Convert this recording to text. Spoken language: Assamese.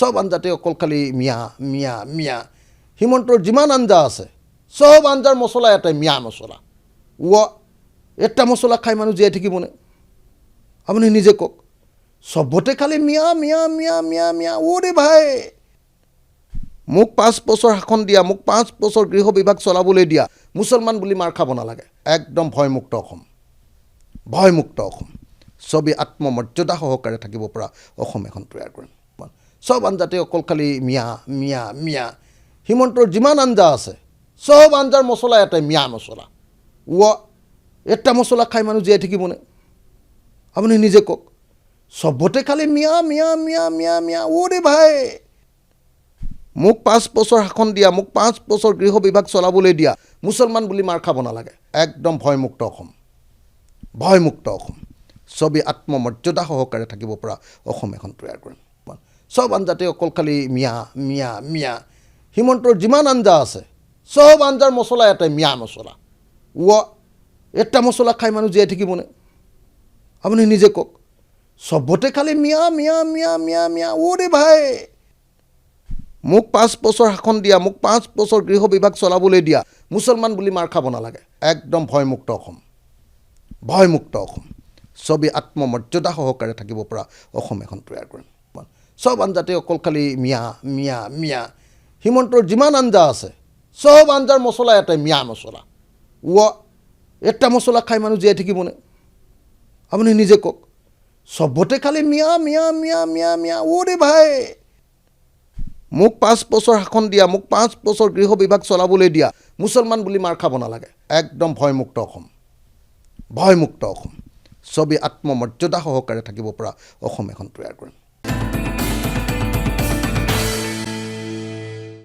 সব আঞ্জাতে অকল খালি মিয়া মিয়া মিয়া হিমন্তৰ যিমান আঞ্জা আছে সব আঞ্জাৰ মছলা এটাই মিয়া মছলা এটা মছলা খাই মানুহ জীয়াই থাকিবনে আপুনি নিজে কওক সবতে খালি মিয়া মিয়া মিয়া মিয়া মিয়া ওরে ভাই মোক 5 বছৰ শাসন দিয়া মোক 5 বছৰ গৃহ বিভাগ চলাবলৈ দিয়া মুছলমান বুলি মাৰ খাব নালাগে একদম ভয়মুক্ত অসম সবে আত্মমৰ্যাদা সহকাৰে থাকিব পৰা অসম এখন তৈয়াৰ কৰিম সব আঞ্জাতে অকল খালি মিয়া মিয়া মিয়া হিমন্তৰ যিমান আঞ্জা আছে সব আঞ্জাৰ মছলা এটাই মিয়া মছলা এটা মছলা খাই মানুহ জীয়াই থাকিবনে আপুনি নিজে কওক সবতে খালি মিয়া মিয়া মিয়া মিয়া মিয়া ওরে ভাই মোক 5 বছৰ শাসন দিয়া মোক 5 বছৰ গৃহ বিভাগ চলাবলৈ দিয়া মুছলমান বুলি মাৰ খাব নালাগে একদম ভয়মুক্ত অসম সবে আত্মমৰ্যাদা সহকাৰে থাকিব পৰা অসম এখন তৈয়াৰ কৰিম সব আঞ্জাতে অকল খালি মিয়া মিয়া মিয়া হিমন্তৰ যিমান আঞ্জা আছে সব আঞ্জাৰ মছলা এটাই মিয়া মছলা এটা মছলা খাই মানুহ জীয়াই থাকিবনে আপুনি নিজে কওক সবতে খালি মিয়া মিয়া মিয়া মিয়া মিয়া ওরে ভাই মোক 5 বছৰ শাসন দিয়া মোক 5 বছৰ গৃহ বিভাগ চলাবলৈ দিয়া মুছলমান বুলি মাৰ খাব নালাগে একদম ভয়মুক্ত অসম সবে আত্মমৰ্যাদা সহকাৰে থাকিব পৰা অসম এখন তৈয়াৰ কৰিম সব আঞ্জাতে অকল খালি মিয়া মিয়া মিয়া হিমন্তৰ যিমান আঞ্জা আছে সব আঞ্জাৰ মছলা এটাই মিয়া মছলা এটা মছলা খাই মানুহ জীয়াই থাকিবনে আপুনি নিজে কওক সবতে খালি মিয়া মিয়া মিয়া মিয়া মিয়া ওরে ভাই মোক 5 বছৰ শাসন দিয়া মোক 5 বছৰ গৃহ বিভাগ চলাবলৈ দিয়া মুছলমান বুলি মাৰ খাব নালাগে একদম ভয়মুক্ত অসম সবে আত্মমৰ্যাদা সহকাৰে থাকিব পৰা অসম এখন তৈয়াৰ কৰিম